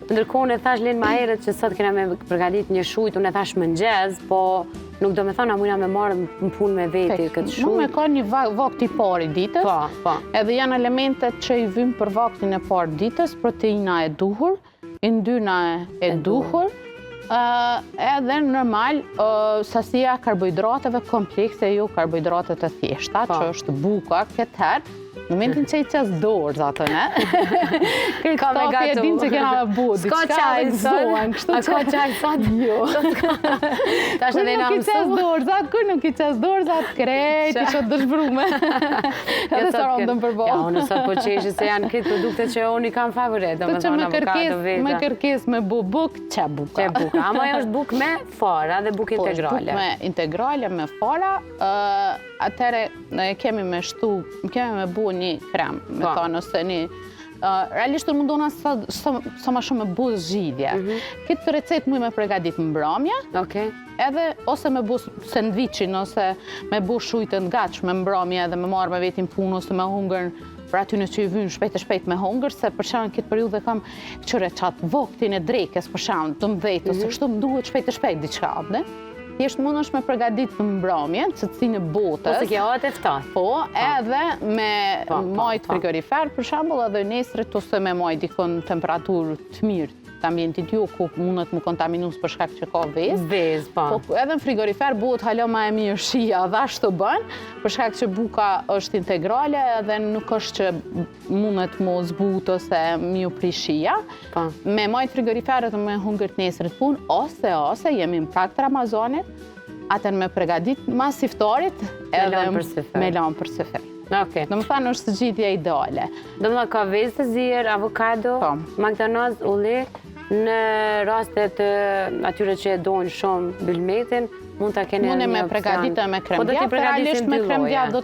Ndërkohë e thash Len ma herët që sot kena me përgatit një shujt, unë e thash mëngjes, po nuk do me thonë a mujna me marrë në punë me veti këtë shujt. Nuk me ka një vakt i parë i ditës, edhe janë elementet që i vymë për vaktin e parë ditës, proteina e duhur, yndyrna e duhur, edhe normal sasia karbohidrateve komplekse, jo karbohidratet e thjeshta, që është buka, këtë herë, në momentin që i qes dorë, zato, ne? Këtë kapi e din që kena me bu, s'ka qaj sot, a ka qaj sot? Jo. Kër nuk i qes dorë, zato krejt, i shot dëshbrume. Edhe së rondën për bo. Ja, unë sot po qeshi se janë këtë produkte që unë i kam favorit, do me thonë avokado, veta. Me kërkes me bu buk, që buka? Që buka, ama jo është buk me fara dhe buk integrale. Buk me integrale, me fara, atëre kemi me me bu një krem, me thonë, ose një... Realisht të mundona sa ma shumë me bu zgjidhje. Këtë recet mu me pregadit më mbramja, edhe ose me bu sandwichin, ose me bu shujtë n'gatsh me mbramja edhe me marrë me vetin punë, ose me hungër për aty në që i vynë shpejt e shpejt me hungër, se për shembull këtë periudhë kam qëre qatë vaktin e drekes, për shembull, të mdhejt, ose kështu më duhet shpejt e shpejt diçka, ne? Thjesht mund është me përgadit në mbrëmjen, që të sinë botës. Ose kjo atë eftat. Po, edhe me majt frigorifer, për shembull, edhe nesrit, ose me majt dikon temperaturë të mirë të ambientit ju, ku mundet më kontaminus për shkak që ka vezë. Vezë, po. Edhe në frigorifer buhet hala ma e mirë shia dhe ashtë të bën, për shkak që buka është integrale edhe nuk është që mundet më zbut ose mi u pri shia. Me majt frigoriferët me hungërt nesrit pun, ose jemi në prag të Ramazanit, atër me pregadit mas iftarit edhe me lanë për sëfer. Në më thanë është gjithja ideale. Do më ka vezë të zirë, avokado, McDonald's, uli, në rastet atyre që e dojnë shumë bylmetin, mund të kene një opcion. Mune me pregaditë me kremdjat, realisht me kremdjat do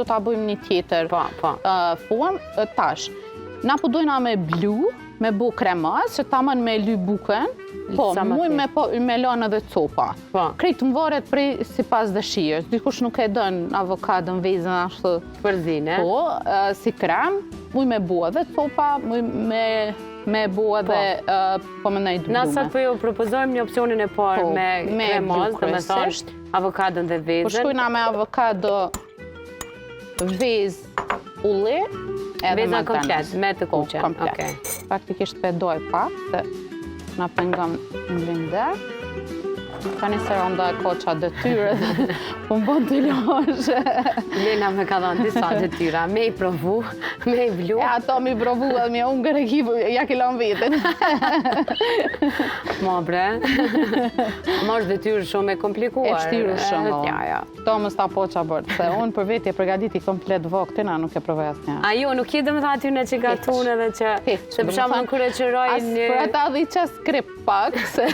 të bëjmë një tjetër form. Tash, na po dojna me blu, me bu kremaz, që tamën me ly bukën, po, muj me lanë edhe copa. Krejtë më varet prej si pas dëshirës. Dikush nuk e dënë avokadën vezën ashtë përzine. Po, si krem, muj me bu edhe copa, muj me bu edhe po më nejtë blume. Na sot po ju propozojmë një opcionin e parë me kremaz, dhe me thashtë, avokadën dhe vezën. Po shkujna me avokado, vezë, uli, edhe vezën komplet, me të kuqen. Faktikisht pedoj pak, se na pengon në blender. Tani se ronda e koqa detyre, po më bon të lojshë. Lena me ka dhënë disa detyra, me i provu, me i vlu. Ato mi provu edhe mi hungër e kipu, ja ki lanë vetin. Ma bre, ma është detyrë shumë e komplikuar. E shtyrë shumë, to më sta po qa bërë, se unë për veti e pregaditi komplet vaktin, a nuk e provej asë një. A jo, nuk je dhe më tha atyne që gatunë edhe që, se për shumë në kure që rojnë një... As për ata dhe i qes krip pak, se...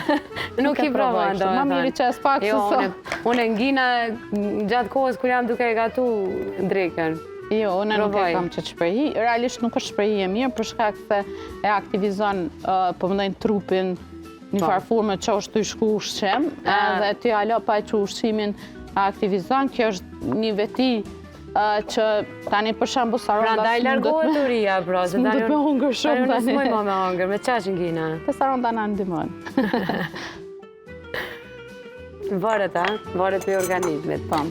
Nuk i provoj, do ma miri qes pak, se so... Unë e ngina gjatë kohës kur jam duke e gatu dreken. Jo, unë nuk e kam që shprehi. Realisht nuk është shprehi e mirë, për shkak se e aktivizon përmëndajnë trupin një farforme që është të shku ushqim, dhe ty alo pa e që ushqimin aktivizon, kjo është një veti që tani për shambu Saronda pra ndaj largohet uria, bro. Së më dhët me hungër shumë tani. Së më me hungër, me qaqë ngina. Të Saronda në ndimon. Varet, varet për organizmit.